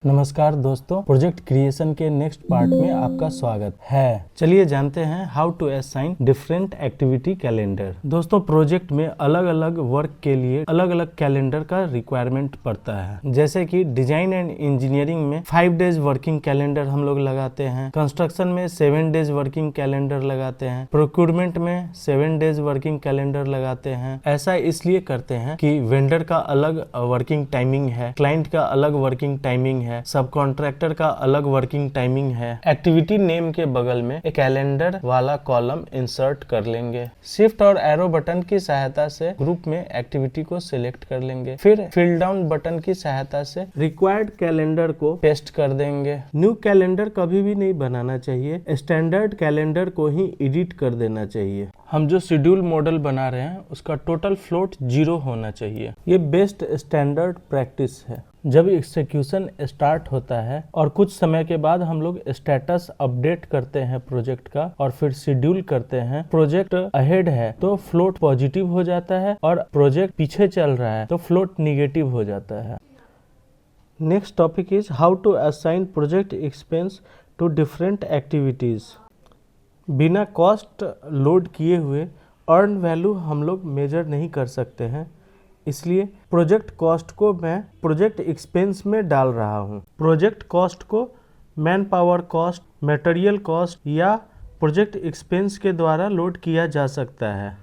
नमस्कार दोस्तों, project creation के नेक्स्ट पार्ट में आपका स्वागत है। चलिए जानते हैं how to assign different activity calendar. दोस्तों, प्रोजेक्ट में अलग अलग वर्क के लिए अलग अलग कैलेंडर का रिक्वायरमेंट पड़ता है। जैसे कि डिजाइन एंड इंजीनियरिंग में 5 डेज वर्किंग कैलेंडर हम लोग लगाते हैं, कंस्ट्रक्शन में 7 डेज वर्किंग कैलेंडर लगाते हैं, प्रोक्यूरमेंट में 7 डेज वर्किंग कैलेंडर लगाते हैं। ऐसा इसलिए करते हैं कि वेंडर का अलग वर्किंग टाइमिंग है, क्लाइंट का अलग वर्किंग टाइमिंग है, सब कॉन्ट्रैक्टर का अलग वर्किंग टाइमिंग है। एक्टिविटी नेम के बगल में एक कैलेंडर वाला कॉलम इंसर्ट कर लेंगे। शिफ्ट और एरो बटन की सहायता से ग्रुप में एक्टिविटी को सिलेक्ट कर लेंगे। फिर फिल डाउन बटन की सहायता से रिक्वायर्ड कैलेंडर को पेस्ट कर देंगे। न्यू कैलेंडर कभी भी नहीं बनाना चाहिए, स्टैंडर्ड कैलेंडर को ही एडिट कर देना चाहिए। हम जो शेड्यूल मॉडल बना रहे हैं उसका टोटल फ्लोट 0 होना चाहिए। ये बेस्ट स्टैंडर्ड प्रैक्टिस है। जब एग्जीक्यूशन स्टार्ट होता है और कुछ समय के बाद हम लोग स्टेटस अपडेट करते हैं प्रोजेक्ट का और फिर शेड्यूल करते हैं, प्रोजेक्ट अहेड है तो फ्लोट पॉजिटिव हो जाता है और प्रोजेक्ट पीछे चल रहा है तो फ्लोट निगेटिव हो जाता है। Next topic is how to assign project expense to different activities. बिना कॉस्ट लोड किए हुए अर्न वैल्यू हम लोग मेजर नहीं कर सकते हैं, इसलिए प्रोजेक्ट कॉस्ट को मैं प्रोजेक्ट एक्सपेंस में डाल रहा हूँ। प्रोजेक्ट कॉस्ट को man power cost, material cost या प्रोजेक्ट एक्सपेंस के द्वारा लोड किया जा सकता है।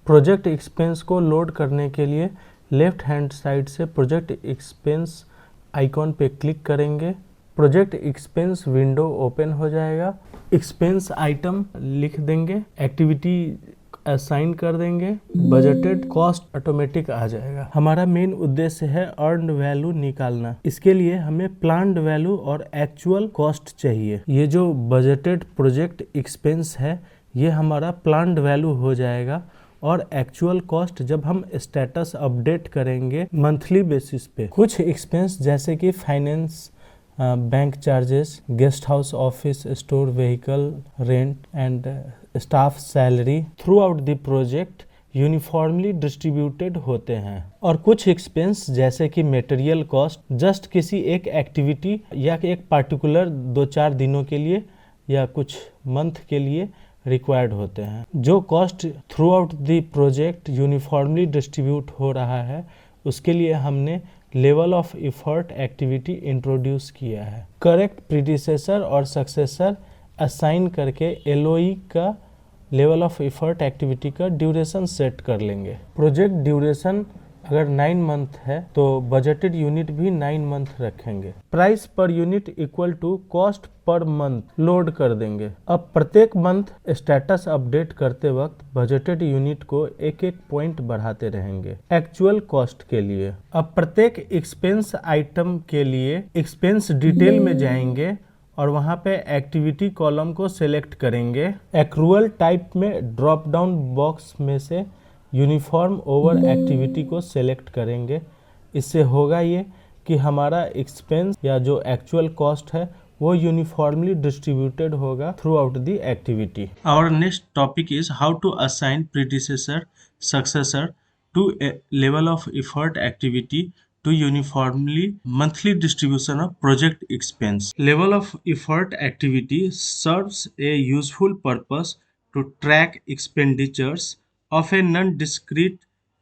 प्रोजेक्ट एक्सपेंस को लोड करने के लिए लेफ्ट हैंड साइड से प्रोजेक्ट एक्सपेंस आइकॉन पे क्लिक करेंगे। प्रोजेक्ट एक्सपेंस विंडो ओपन हो जाएगा। एक्सपेंस आइटम लिख देंगे, एक्टिविटी असाइन कर देंगे, बजटेड कॉस्ट ऑटोमेटिक आ जाएगा। हमारा मेन उद्देश्य है अर्न वैल्यू निकालना। इसके लिए हमें प्लान्ड वैल्यू और एक्चुअल कॉस्ट चाहिए। ये जो बजटेड प्रोजेक्ट एक्सपेंस है ये हमारा प्लान्ड वैल्यू हो जाएगा और एक्चुअल कॉस्ट जब हम स्टेटस अपडेट करेंगे मंथली बेसिस पे। कुछ एक्सपेंस जैसे कि finance, bank charges, guest house, office, store, vehicle rent and staff salary through out the project uniformly distributed होते हैं। और कुछ एक्सपेंस जैसे कि मटेरियल कॉस्ट जस्ट किसी एक एक्टिविटी या एक पार्टिकुलर 2-4 दिनों के लिए या कुछ मंथ के लिए रिक्वायर्ड होते हैं। जो cost through out the project uniformly distribute हो रहा है उसके लिए हमने level of effort activity introduce किया है। करेक्ट प्रीडिसेसर और सक्सेसर असाइन करके एलओई का लेवल ऑफ एफर्ट एक्टिविटी का ड्यूरेशन सेट कर लेंगे। प्रोजेक्ट ड्यूरेशन अगर 9 मंथ है तो बजटेड यूनिट भी 9 मंथ रखेंगे। Price per unit equal to cost per month load कर देंगे। अब प्रत्येक मंथ स्टेटस अपडेट करते वक्त बजटेड यूनिट को एक पॉइंट बढ़ाते रहेंगे एक्चुअल कॉस्ट के लिए। अब प्रत्येक एक्सपेंस आइटम के लिए एक्सपेंस डिटेल में जाएंगे और वहां पे एक्टिविटी कॉलम को सिलेक्ट करेंगे। एक्रूअल टाइप में ड्रॉप डाउन बॉक्स में से यूनिफॉर्म ओवर एक्टिविटी को सेलेक्ट करेंगे। इससे होगा ये कि हमारा एक्सपेंस या जो एक्चुअल कॉस्ट है वो यूनिफॉर्मली डिस्ट्रीब्यूटेड होगा throughout the activity. Our next topic is how to assign predecessor successor to level of effort activity to uniformly monthly distribution of project expense. Level of effort activity serves a useful purpose to track expenditures of a non-discrete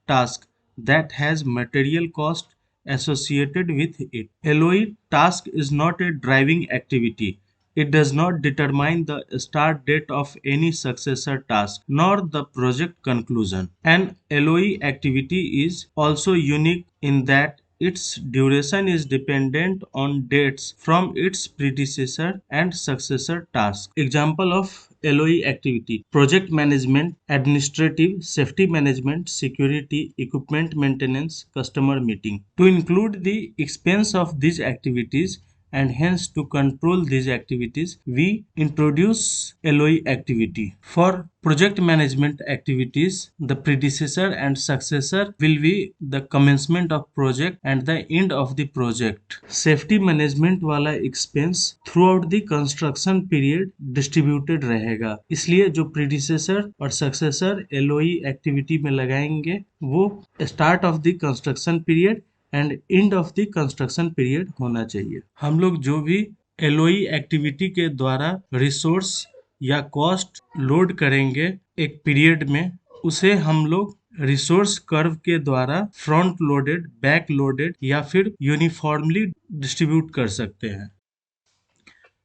task that has material cost associated with it. LOE task is not a driving activity. It does not determine the start date of any successor task nor the project conclusion. An LOE activity is also unique in that its duration is dependent on dates from its predecessor and successor tasks. Example of LOE activity: project management, administrative, safety management, security, equipment maintenance, customer meeting. To include the expense of these activities and hence to control these activities, we introduce LOE activity. For project management activities, the predecessor and successor will be the commencement of project and the end of the project. Safety management वाला expense throughout the construction period distributed रहेगा, इसलिए जो predecessor और successor LOE activity में लगाएंगे वो start of the construction period and end of the construction period होना चाहिए। हम लोग जो भी एलओई एक्टिविटी के द्वारा रिसोर्स या कॉस्ट लोड करेंगे एक पीरियड में, उसे हम लोग रिसोर्स कर्व के द्वारा फ्रंट लोडेड, बैक लोडेड या फिर यूनिफॉर्मली डिस्ट्रीब्यूट कर सकते हैं।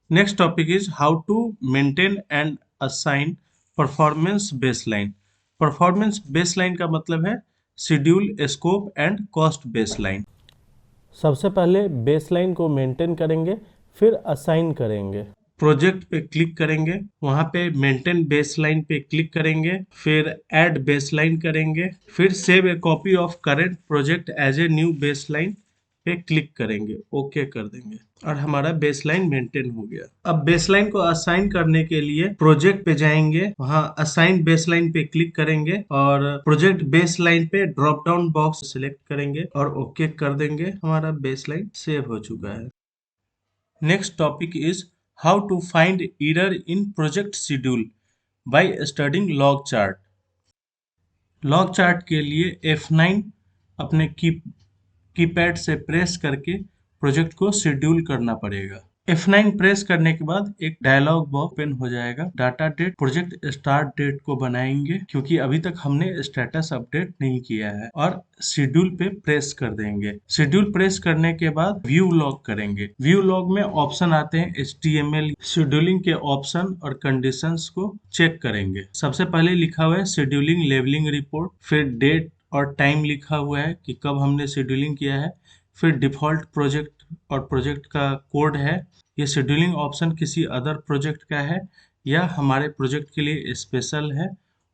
Next topic is how to maintain and assign performance baseline. Performance baseline का मतलब है schedule, scope and cost baseline. सबसे पहले बेसलाइन को मेंटेन करेंगे, फिर असाइन करेंगे। प्रोजेक्ट पे क्लिक करेंगे, वहां पे मेंटेन बेसलाइन पे क्लिक करेंगे, फिर ऐड बेसलाइन करेंगे, फिर save a copy of current project as a new baseline पे क्लिक करेंगे, ओके कर देंगे और हमारा बेसलाइन मेंटेन हो गया। अब बेसलाइन को असाइन करने के लिए प्रोजेक्ट पे जाएंगे, वहां असाइन बेसलाइन पे क्लिक करेंगे और प्रोजेक्ट बेसलाइन पे ड्रॉप डाउन बॉक्स सिलेक्ट करेंगे और ओके कर देंगे। हमारा बेसलाइन सेव हो चुका है। Next topic is how to find error in project schedule by studying log chart. Log chart के लिए F9 अपने कीपैड से प्रेस करके प्रोजेक्ट को शेड्यूल करना पड़ेगा। F9 प्रेस करने के बाद एक डायलॉग बॉक्स ओपन हो जाएगा। Data date project start date को बनाएंगे क्योंकि अभी तक हमने स्टेटस अपडेट नहीं किया है और शेड्यूल पे प्रेस कर देंगे। शेड्यूल प्रेस करने के बाद व्यू लॉग करेंगे। व्यू लॉग में ऑप्शन आते हैं HTML, शेड्यूलिंग के ऑप्शन और कंडीशंस को चेक करेंगे। सबसे पहले लिखा हुआ है शेड्यूलिंग लेवलिंग रिपोर्ट, फिर डेट और टाइम लिखा हुआ है कि कब हमने शेड्यूलिंग किया है, फिर डिफॉल्ट प्रोजेक्ट और प्रोजेक्ट का कोड है। ये शेड्यूलिंग ऑप्शन किसी अदर प्रोजेक्ट का है या हमारे प्रोजेक्ट के लिए स्पेशल है,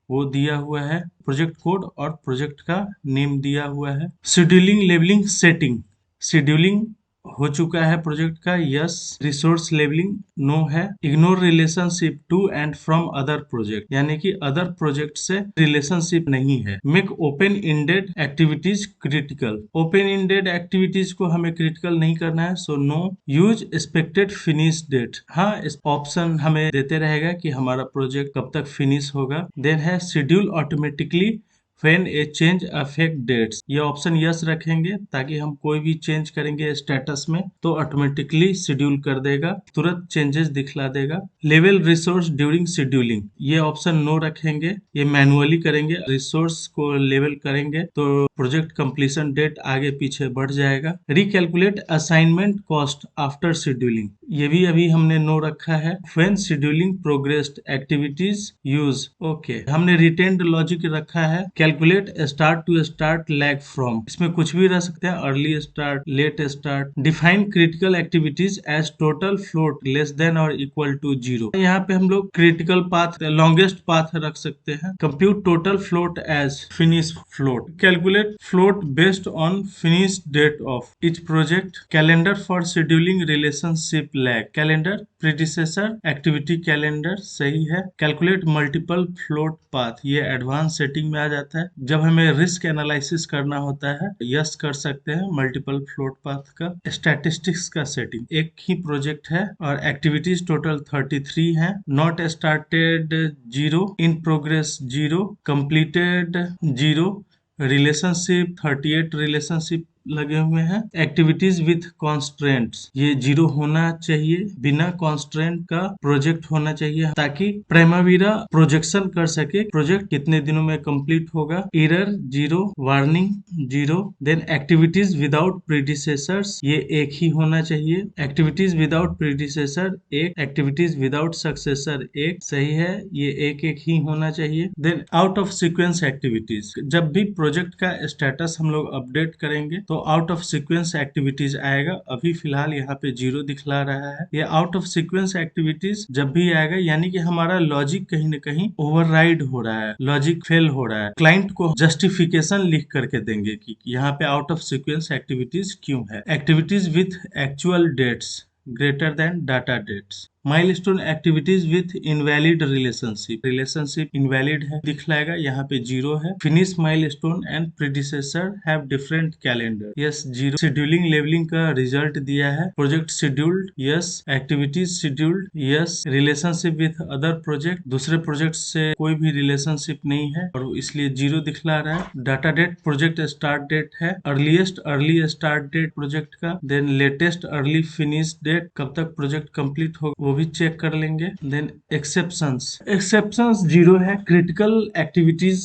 वो दिया हुआ है। प्रोजेक्ट कोड और प्रोजेक्ट का नेम दिया हुआ है। शेड्यूलिंग लेवलिंग सेटिंग, शेड्यूलिंग हो चुका है प्रोजेक्ट का, यस। रिसोर्स लेवलिंग नो है। Ignore relationship to and from other project, यानी कि अदर प्रोजेक्ट से रिलेशनशिप नहीं है। Make open ended activities critical, open ended activities को हमें क्रिटिकल नहीं करना है, so no. Use expected finish date, हाँ इस ऑप्शन हमें देते रहेगा कि हमारा प्रोजेक्ट कब तक फिनिश होगा। देन है schedule automatically When a change affect dates, ये ऑप्शन यस रखेंगे ताकि हम कोई भी चेंज करेंगे स्टेटस में तो ऑटोमेटिकली शेड्यूल कर देगा, तुरंत चेंजेस दिखला देगा। लेवल रिसोर्स ड्यूरिंग शेड्यूलिंग, ये ऑप्शन नो रखेंगे, ये मैनुअली करेंगे। रिसोर्स को लेवल करेंगे तो प्रोजेक्ट कंप्लीशन डेट आगे पीछे बढ़ जाएगा। Recalculate assignment cost after scheduling, ये भी अभी हमने नो रखा है। When scheduling progressed activities use, okay हमने रिटेन्ड लॉजिक रखा है। Calculate start to start lag from, इसमें कुछ भी रह सकते हैं, early start, late start. Define critical activities as total float less than और इक्वल टू 0, यहाँ पे हम लोग क्रिटिकल पाथ, लॉन्गेस्ट पाथ रख सकते हैं। Compute total float as finish float, calculate float based on finish date of each project. Calendar for scheduling relationship lag, calendar predecessor activity calendar सही है। कैलकुलेट मल्टीपल फ्लोट पाथ, ये advance setting में आ जाता है। जब हमें रिस्क एनालिसिस करना होता है यस कर सकते हैं मल्टीपल फ्लोट पाथ का। स्टैटिस्टिक्स का सेटिंग, एक ही प्रोजेक्ट है और एक्टिविटीज टोटल 33 है। Not started 0, in progress 0, completed 0, relationship 38 relationship लगे हुए हैं। एक्टिविटीज विथ कॉन्स्ट्रेंट्स, ये 0 होना चाहिए, बिना कॉन्स्ट्रेंट का प्रोजेक्ट होना चाहिए ताकि प्राइमावीरा प्रोजेक्शन कर सके प्रोजेक्ट कितने दिनों में कंप्लीट होगा। Error 0, warning 0। Then activities without predecessors, ये एक ही होना चाहिए। Activities without predecessor 1, activities without successor 1, सही है, ये एक एक ही होना चाहिए। Then out of sequence activities, जब भी प्रोजेक्ट का स्टेटस हम लोग अपडेट करेंगे तो आउट ऑफ सीक्वेंस एक्टिविटीज आएगा। अभी फिलहाल यहाँ पे 0 दिखला रहा है। ये आउट ऑफ सीक्वेंस एक्टिविटीज जब भी आएगा यानी कि हमारा लॉजिक कहीं न कहीं ओवरराइड हो रहा है, लॉजिक फेल हो रहा है। क्लाइंट को जस्टिफिकेशन लिख करके देंगे कि यहाँ पे आउट ऑफ सीक्वेंस एक्टिविटीज क्यों है। Activities with actual dates greater than data dates, milestone activities with invalid relationship invalid है दिखलाएगा, यहाँ पे 0 है। Finish milestone and predecessor have different calendar, yes 0। Scheduling levelling का रिजल्ट दिया है। Project scheduled, yes. Activities scheduled, yes. Relationship with other project, दूसरे project से कोई भी रिलेशनशिप नहीं है और इसलिए 0 दिखला रहा है। Data date project start date है, earliest early start date project का, then latest early finish date, कब तक प्रोजेक्ट कंप्लीट हो वो भी चेक कर लेंगे। देन एक्सेप्शंस 0 है। क्रिटिकल एक्टिविटीज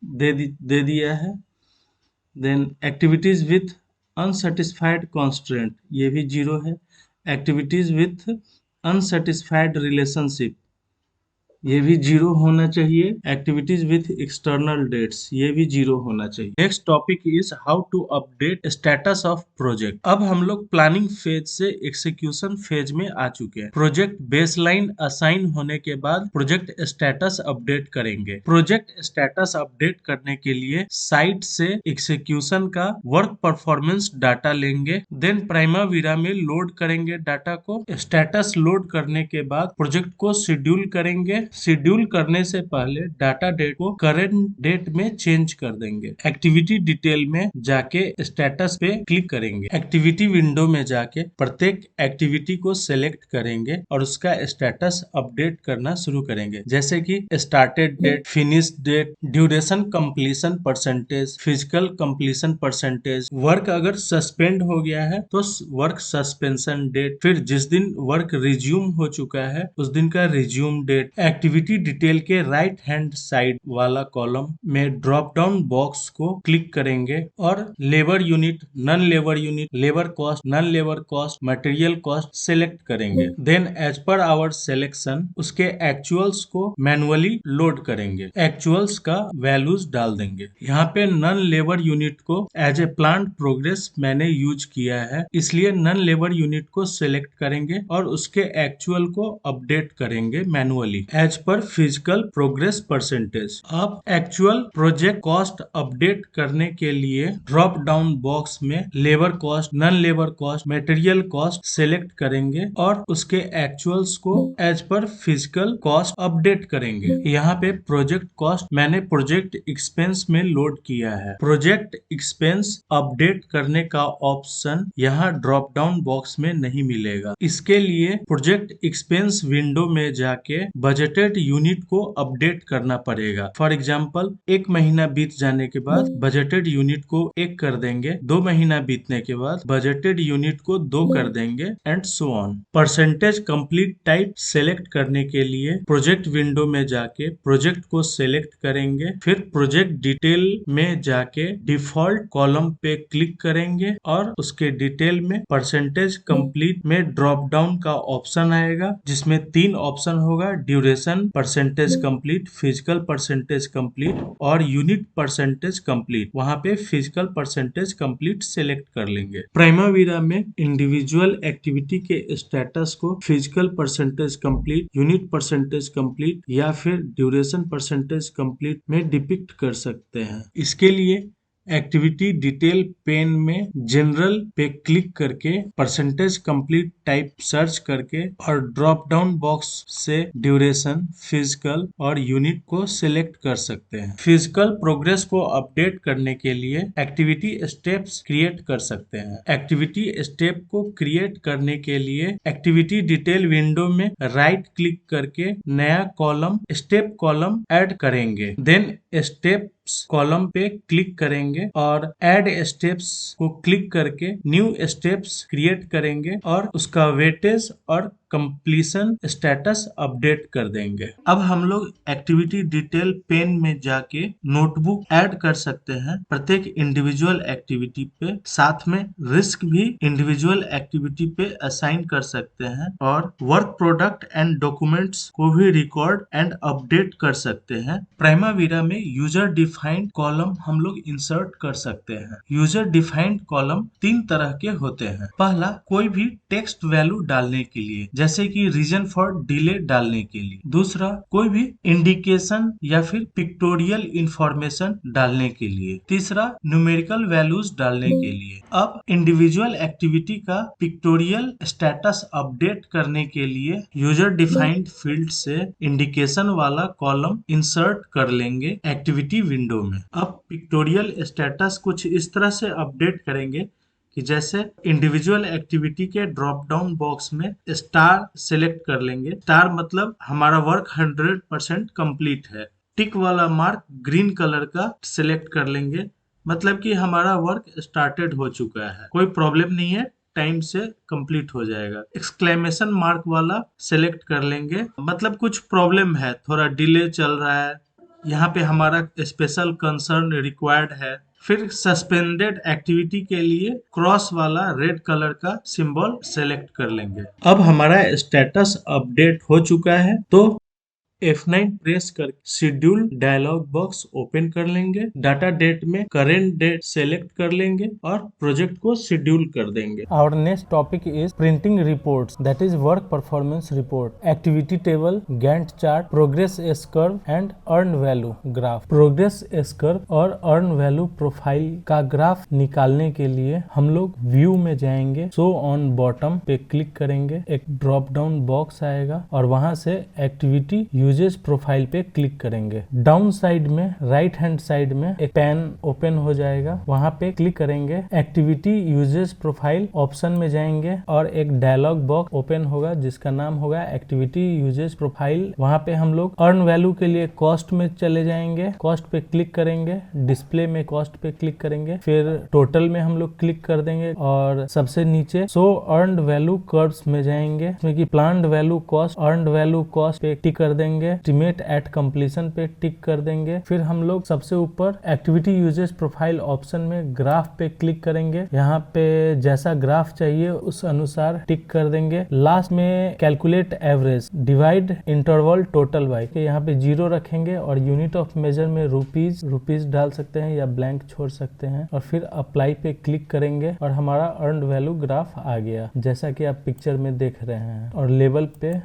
दे दिया है। Then activities with unsatisfied constraint, ये भी 0 है। एक्टिविटीज विथ अनसेटिस्फाइड रिलेशनशिप, ये भी 0 होना चाहिए। एक्टिविटीज विथ एक्सटर्नल डेट्स, ये भी 0 होना चाहिए। Next topic is how to update status of project. अब हम लोग प्लानिंग फेज से एग्जीक्यूशन फेज में आ चुके हैं। प्रोजेक्ट बेसलाइन असाइन होने के बाद प्रोजेक्ट स्टेटस अपडेट करेंगे। प्रोजेक्ट स्टेटस अपडेट करने के लिए साइट से एग्जीक्यूशन का वर्क परफॉर्मेंस डाटा लेंगे, देन प्राइमावीरा में लोड करेंगे डाटा को। स्टेटस लोड करने के बाद प्रोजेक्ट को शेड्यूल करेंगे। शेड्यूल करने से पहले डाटा डेट को करंट डेट में चेंज कर देंगे। एक्टिविटी डिटेल में जाके स्टेटस पे क्लिक करेंगे। एक्टिविटी विंडो में जाके प्रत्येक एक्टिविटी को सिलेक्ट करेंगे और उसका स्टेटस अपडेट करना शुरू करेंगे, जैसे कि started date, finish date, duration completion percentage, physical completion percentage. Work अगर सस्पेंड हो गया है तो वर्क सस्पेंशन डेट, फिर जिस दिन वर्क रिज्यूम हो चुका है उस दिन का रिज्यूम डेट। एक्टिविटी डिटेल के राइट हैंड साइड वाला कॉलम में ड्रॉप डाउन बॉक्स को क्लिक करेंगे और labour unit, non labour unit, labour cost, non labour cost, material cost select करेंगे। Then as per hour selection उसके एक्चुअल्स को manually load करेंगे। एक्चुअल्स का वैल्यूज डाल देंगे। यहाँ पे नॉन लेबर यूनिट को एज ए प्लांट प्रोग्रेस मैंने यूज किया है, इसलिए नॉन लेबर यूनिट को सिलेक्ट करेंगे और उसके एक्चुअल को अपडेट करेंगे मैनुअली एज पर फिजिकल प्रोग्रेस परसेंटेज। अब एक्चुअल प्रोजेक्ट कॉस्ट अपडेट करने के लिए ड्रॉप डाउन बॉक्स में labour cost, non labour cost, material cost select करेंगे और उसके एक्चुअल्स को एज पर फिजिकल कॉस्ट अपडेट करेंगे। यहाँ पे प्रोजेक्ट कॉस्ट मैंने प्रोजेक्ट एक्सपेंस में लोड किया है। प्रोजेक्ट एक्सपेंस अपडेट करने का ऑप्शन यहाँ ड्रॉप डाउन बॉक्स में नहीं मिलेगा। इसके लिए प्रोजेक्ट एक्सपेंस विंडो में जाके बजटेड यूनिट को अपडेट करना पड़ेगा। फॉर एग्जाम्पल 1 महीना बीत जाने के बाद बजटेड यूनिट को 1 कर देंगे, 2 महीना बीतने के बाद बजटेड यूनिट को 2 कर देंगे and so on. Percentage complete type select करने के लिए प्रोजेक्ट विंडो में जाके प्रोजेक्ट को सेलेक्ट करेंगे, फिर प्रोजेक्ट डिटेल में जाके डिफॉल्ट कॉलम पे क्लिक करेंगे और उसके डिटेल में परसेंटेज कंप्लीट में ड्रॉप डाउन का ऑप्शन आएगा जिसमें 3 ऑप्शन होगा, duration percentage complete, physical percentage complete और यूनिट परसेंटेज कंप्लीट। वहां पे फिजिकल परसेंटेज कंप्लीट सेलेक्ट कर लेंगे। प्राइमावीरा में इंडिविजुअल एक्टिविटी के स्टेटस को physical percentage complete, unit percentage complete या फिर ड्यूरेशन परसेंटेज कंप्लीट में डिपिक्ट कर सकते हैं। इसके लिए एक्टिविटी डिटेल पेन में जनरल पे क्लिक करके परसेंटेज कंप्लीट टाइप सर्च करके और ड्रॉप डाउन बॉक्स से ड्यूरेशन, फिजिकल और यूनिट को सिलेक्ट कर सकते हैं। फिजिकल प्रोग्रेस को अपडेट करने के लिए एक्टिविटी स्टेप्स क्रिएट कर सकते हैं। एक्टिविटी स्टेप को क्रिएट करने के लिए एक्टिविटी डिटेल विंडो में राइट क्लिक करके नया कॉलम स्टेप कॉलम ऐड करेंगे। देन स्टेप कॉलम पे क्लिक करेंगे और ऐड स्टेप्स को क्लिक करके न्यू स्टेप्स क्रिएट करेंगे और उसका वेटेज और कंप्लीशन स्टेटस अपडेट कर देंगे। अब हम लोग एक्टिविटी डिटेल पेन में जाके नोटबुक ऐड कर सकते हैं प्रत्येक इंडिविजुअल एक्टिविटी पे, साथ में रिस्क भी इंडिविजुअल एक्टिविटी पे असाइन कर सकते हैं और वर्क प्रोडक्ट एंड डॉक्यूमेंट्स को भी रिकॉर्ड एंड अपडेट कर सकते हैं। प्राइमावीरा में यूजर डिफाइंड कॉलम हम लोग इंसर्ट कर सकते हैं। यूजर डिफाइंड कॉलम 3 तरह के होते हैं। पहला, कोई भी टेक्स्ट वैल्यू डालने के लिए, जैसे कि रीजन फॉर डिले डालने के लिए। दूसरा, कोई भी इंडिकेशन या फिर पिक्टोरियल इंफॉर्मेशन डालने के लिए। तीसरा, न्यूमेरिकल वैल्यूज डालने के लिए। अब इंडिविजुअल एक्टिविटी का पिक्टोरियल स्टेटस अपडेट करने के लिए यूजर डिफाइंड फील्ड से इंडिकेशन वाला कॉलम इंसर्ट कर लेंगे एक्टिविटी विंडो में। अब पिक्टोरियल स्टेटस कुछ इस तरह से अपडेट करेंगे कि जैसे इंडिविजुअल एक्टिविटी के ड्रॉप डाउन बॉक्स में स्टार सेलेक्ट कर लेंगे। स्टार मतलब हमारा वर्क 100% कंप्लीट है। टिक वाला मार्क ग्रीन कलर का सेलेक्ट कर लेंगे, मतलब कि हमारा वर्क स्टार्टेड हो चुका है, कोई प्रॉब्लम नहीं है, टाइम से कंप्लीट हो जाएगा। एक्सक्लेमेशन मार्क वाला सेलेक्ट कर लेंगे, मतलब कुछ प्रॉब्लम है, थोड़ा डिले चल रहा है, यहाँ पे हमारा स्पेशल कंसर्न रिक्वायर्ड है। फिर सस्पेंडेड एक्टिविटी के लिए क्रॉस वाला रेड कलर का सिंबल सेलेक्ट कर लेंगे। अब हमारा स्टेटस अपडेट हो चुका है, तो F9 प्रेस कर शेड्यूल डायलॉग बॉक्स ओपन कर लेंगे। डाटा डेट में करेंट डेट सेलेक्ट कर लेंगे और प्रोजेक्ट को शेड्यूल कर देंगे। Our next topic is printing reports, that is work performance report, activity table, Gantt chart, progress S curve and earned value graph। Progress S curve और earned value profile का graph निकालने के लिए हम लोग व्यू में जाएंगे, शो ऑन बॉटम पे क्लिक करेंगे, एक ड्रॉप डाउन बॉक्स आएगा और वहां से एक्टिविटी यूजेस प्रोफाइल पे क्लिक करेंगे। डाउन साइड में राइट हैंड साइड में एक पैन ओपन हो जाएगा, वहां पे क्लिक करेंगे, एक्टिविटी यूजेस प्रोफाइल ऑप्शन में जाएंगे और एक डायलॉग बॉक्स ओपन होगा जिसका नाम होगा एक्टिविटी यूजेस प्रोफाइल। वहां पे हम लोग अर्न वैल्यू के लिए कॉस्ट में चले जाएंगे, कॉस्ट पे क्लिक करेंगे, डिस्प्ले में कॉस्ट पे क्लिक करेंगे, फिर टोटल में हम लोग क्लिक कर देंगे और सबसे नीचे शो अर्नड वैल्यू कर्व्स में जाएंगे, इसमें कि planned value cost, earned value cost पे टिक कर देंगे, एस्टिमेट एट कंप्लीशन पे टिक कर देंगे। फिर हम लोग सबसे ऊपर एक्टिविटी यूजेस प्रोफाइल ऑप्शन में ग्राफ पे क्लिक करेंगे, यहाँ पे जैसा ग्राफ चाहिए उस अनुसार टिक कर देंगे। लास्ट में calculate average, divide interval total by, यहाँ पे 0 रखेंगे और यूनिट ऑफ मेजर में रुपीज डाल सकते हैं या ब्लैंक छोड़ सकते हैं और फिर अप्लाई पे क्लिक करेंगे और हमारा अर्नड वैल्यू ग्राफ आ गया जैसा कि आप पिक्चर में देख रहे हैं। और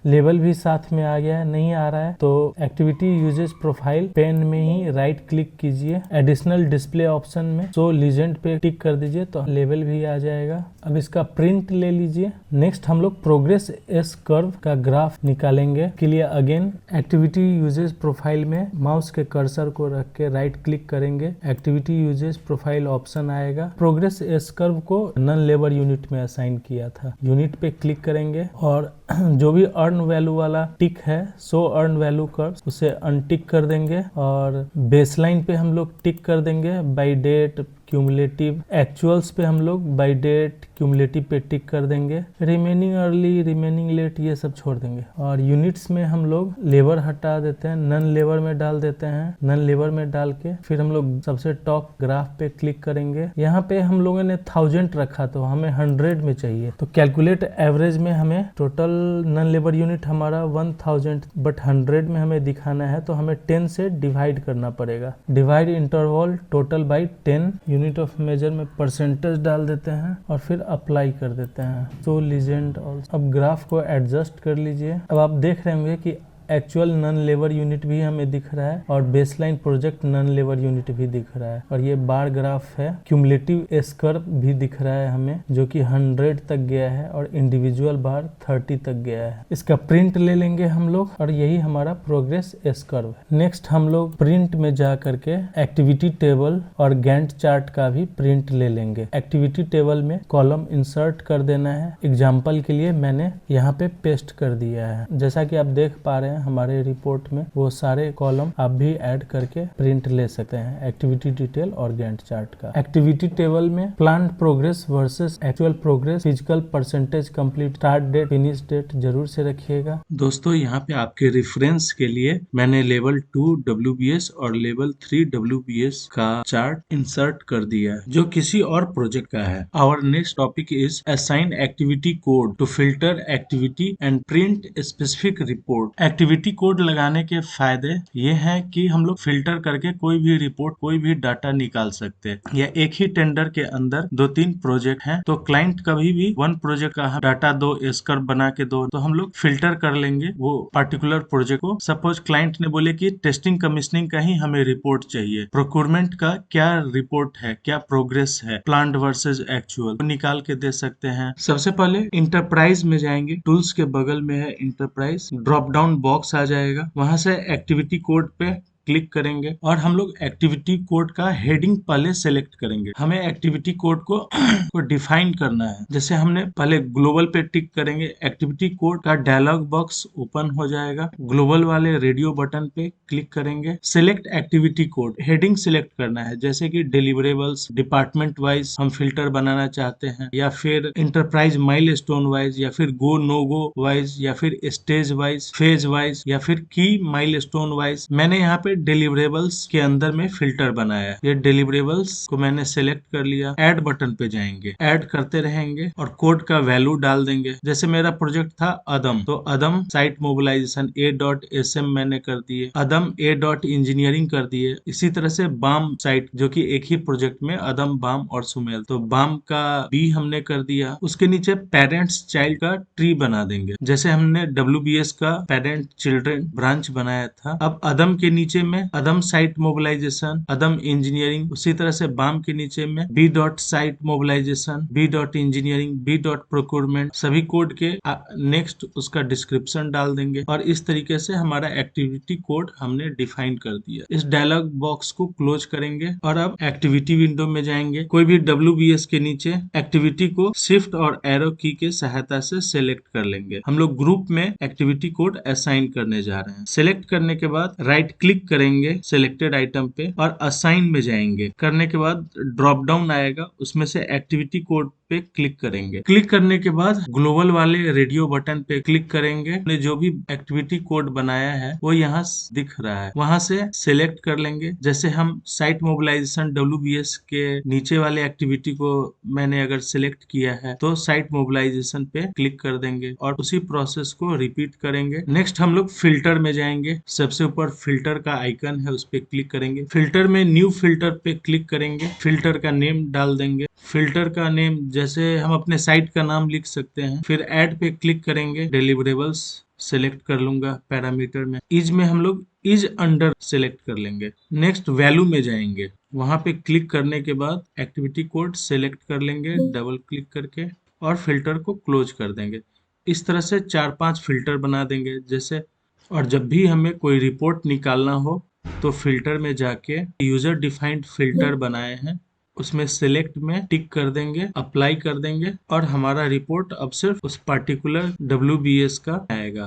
लेवल भी साथ में आ गया है, नहीं आ रहा है तो एक्टिविटी यूजेस प्रोफाइल पेन में ही राइट क्लिक कीजिए, एडिशनल डिस्प्ले ऑप्शन में शो लीजेंड पे टिक कर दीजिए तो लेवल भी आ जाएगा। अब इसका प्रिंट ले लीजिए। नेक्स्ट हम लोग प्रोग्रेस एस कर्व का ग्राफ निकालेंगे के लिए अगेन एक्टिविटी यूजेस प्रोफाइल में माउस के कर्सर को रख के राइट क्लिक करेंगे, एक्टिविटी यूजेस प्रोफाइल ऑप्शन आएगा। प्रोग्रेस एस कर्व को नॉन लेबर यूनिट में असाइन किया था, यूनिट पे क्लिक करेंगे और जो भी अर्न वैल्यू वाला टिक है सो अर्न वैल्यू कर्व उसे अनटिक कर देंगे और बेसलाइन पे हम लोग टिक कर देंगे, बाय डेट क्यूमुलेटिव, एक्चुअल्स पे हम लोग बाय डेट क्यूमुलेटिव पे टिक कर देंगे, रिमेनिंग अर्ली रिमेनिंग लेट ये सब छोड़ देंगे। और यूनिट्स में हम लोग लेबर हटा देते हैं, नन लेबर में डाल देते हैं, नन लेबर में डाल के फिर हम लोग सबसे टॉप ग्राफ पे क्लिक करेंगे। यहाँ पे हम लोगों ने 1000 रखा तो हमें 100 में चाहिए, तो कैलकुलेट एवरेज में हमें टोटल नन लेबर यूनिट हमारा 1000 बट 100 में हमें दिखाना है तो हमें 10 से डिवाइड करना पड़ेगा। Divide interval total by 10, unit of measure में परसेंटेज डाल देते हैं और फिर अप्लाई कर देते हैं। तो लीजेंड अब ग्राफ को एडजस्ट कर लीजिए। अब आप देख रहे होंगे कि एक्चुअल नन लेबर यूनिट भी हमें दिख रहा है और baseline project non labour unit भी दिख रहा है और ये बार ग्राफ है। क्यूमुलेटिव एस कर्व भी दिख रहा है हमें जो कि 100 तक गया है और इंडिविजुअल बार 30 तक गया है। इसका प्रिंट ले लेंगे हम लोग और यही हमारा प्रोग्रेस एस कर्व है। नेक्स्ट हम लोग प्रिंट में जा करके एक्टिविटी टेबल और गैंट चार्ट का भी प्रिंट ले लेंगे। एक्टिविटी टेबल में कॉलम इंसर्ट कर देना है, एग्जाम्पल के लिए मैंने यहाँ पे पेस्ट कर दिया है। जैसा कि आप देख पा रहे हैं हमारे रिपोर्ट में वो सारे कॉलम आप भी ऐड करके प्रिंट ले सकते हैं, एक्टिविटी डिटेल और गैंट चार्ट का। एक्टिविटी टेबल में plan progress versus actual progress, physical percentage complete, start date, finish date जरूर से रखिएगा। दोस्तों यहाँ पे आपके रेफरेंस के लिए मैंने लेवल 2 WBS और लेवल 3 WBS का चार्ट इंसर्ट कर दिया है जो किसी और प्रोजेक्ट का है। Our next topic is assign activity code to filter activity and print specific report. Activity code लगाने के फायदे ये हैं कि हम लोग फिल्टर करके कोई भी रिपोर्ट, कोई भी डाटा निकाल सकते हैं। या एक ही टेंडर के अंदर 2-3 प्रोजेक्ट हैं तो क्लाइंट कभी भी वन प्रोजेक्ट का डाटा दो, एस्कर बना के दो, तो हम लोग फिल्टर कर लेंगे वो पर्टिकुलर प्रोजेक्ट को। सपोज क्लाइंट ने बोले कि टेस्टिंग कमीशनिंग का ही हमें रिपोर्ट चाहिए, प्रोक्योरमेंट का क्या रिपोर्ट है, क्या प्रोग्रेस है, प्लान्ड वर्सेज एक्चुअल, निकाल के दे सकते हैं। सबसे पहले इंटरप्राइज में जाएंगे, टूल्स के बगल में है इंटरप्राइज, ड्रॉप डाउन बॉक्स आ जाएगा, वहां से एक्टिविटी कोड पे क्लिक करेंगे और हम लोग एक्टिविटी कोड का हेडिंग पहले सेलेक्ट करेंगे। हमें एक्टिविटी कोड को डिफाइन करना है। जैसे हमने पहले ग्लोबल पे टिक करेंगे, एक्टिविटी कोड का डायलॉग बॉक्स ओपन हो जाएगा। ग्लोबल वाले रेडियो बटन पे क्लिक करेंगे, select activity code, heading select करना है, जैसे कि डिलीवरेबल्स, डिपार्टमेंट वाइज हम फिल्टर बनाना चाहते हैं, या फिर इंटरप्राइज माइलस्टोन वाइज, या फिर गो नो गो वाइज, या फिर स्टेज वाइज, फेज वाइज, या फिर की माइलस्टोन वाइज। मैंने यहाँ पे डिलीवरेबल्स के अंदर में फिल्टर बनाया है। ये डिलीवरेबल्स को मैंने सेलेक्ट कर लिया। ऐड बटन पे जाएंगे, ऐड करते रहेंगे और कोड का वैल्यू डाल देंगे। जैसे मेरा प्रोजेक्ट था अदम, तो अदम साइट मोबिलाइजेशन A.SM मैंने कर दिए, अदम A.इंजीनियरिंग कर दिए। इसी तरह से बाम साइट, जो कि एक ही प्रोजेक्ट में अदम, बाम और सुमेल, तो बाम का B हमने कर दिया। उसके नीचे पेरेंट्स चाइल्ड का ट्री बना देंगे, जैसे हमने WBS का पेरेंट चिल्ड्रन ब्रांच बनाया था। अब अदम के नीचे में अदम साइट मोबिलाइजेशन, अदम इंजीनियरिंग, उसी तरह से बाम के नीचे में B.साइट मोबिलाइजेशन, B.इंजीनियरिंग, B.प्रोक्योरमेंट, सभी कोड के नेक्स्ट उसका डिस्क्रिप्शन डाल देंगे और इस तरीके से हमारा एक्टिविटी कोड हमने डिफाइन कर दिया। इस डायलॉग बॉक्स को क्लोज करेंगे और अब एक्टिविटी विंडो में जाएंगे। कोई भी WBS के नीचे एक्टिविटी को शिफ्ट और एरो की के सहायता से सिलेक्ट कर लेंगे। हम लोग ग्रुप में एक्टिविटी कोड असाइन करने जा रहे हैं। सिलेक्ट करने के बाद राइट क्लिक करेंगे सिलेक्टेड आइटम पे और असाइन में जाएंगे। करने के बाद ड्रॉप डाउन आएगा, उसमें से एक्टिविटी कोड पे क्लिक करेंगे। क्लिक करने के बाद ग्लोबल वाले रेडियो बटन पे क्लिक करेंगे। हमने जो भी एक्टिविटी कोड बनाया है वो यहाँ दिख रहा है, वहां से सिलेक्ट कर लेंगे। जैसे हम साइट मोबिलाइजेशन WBS के नीचे वाले एक्टिविटी को मैंने अगर सिलेक्ट किया है तो साइट मोबिलाइजेशन पे क्लिक कर देंगे और उसी प्रोसेस को रिपीट करेंगे। नेक्स्ट हम लोग फिल्टर में जाएंगे, सबसे ऊपर फिल्टर का आइकन है, उस पे क्लिक करेंगे। फिल्टर में न्यू फिल्टर पे क्लिक करेंगे, फिल्टर का नेम डाल देंगे। फिल्टर का नेम जैसे हम अपने साइट का नाम लिख सकते हैं। फिर ऐड पे क्लिक करेंगे, डिलीवरेबल्स सेलेक्ट कर लूंगा। पैरामीटर में इज में हम लोग इज अंडर सेलेक्ट कर लेंगे। नेक्स्ट वैल्यू में जाएंगे, वहां पे क्लिक करने के बाद एक्टिविटी कोड सेलेक्ट कर लेंगे डबल क्लिक करके और फिल्टर को क्लोज कर देंगे। इस तरह से 4-5 फिल्टर बना देंगे जैसे। और जब भी हमें कोई रिपोर्ट निकालना हो तो फिल्टर में जाके यूजर डिफाइंड फिल्टर बनाए हैं, उसमें सिलेक्ट में टिक कर देंगे, अप्लाई कर देंगे और हमारा रिपोर्ट अब सिर्फ उस पर्टिकुलर WBS का आएगा।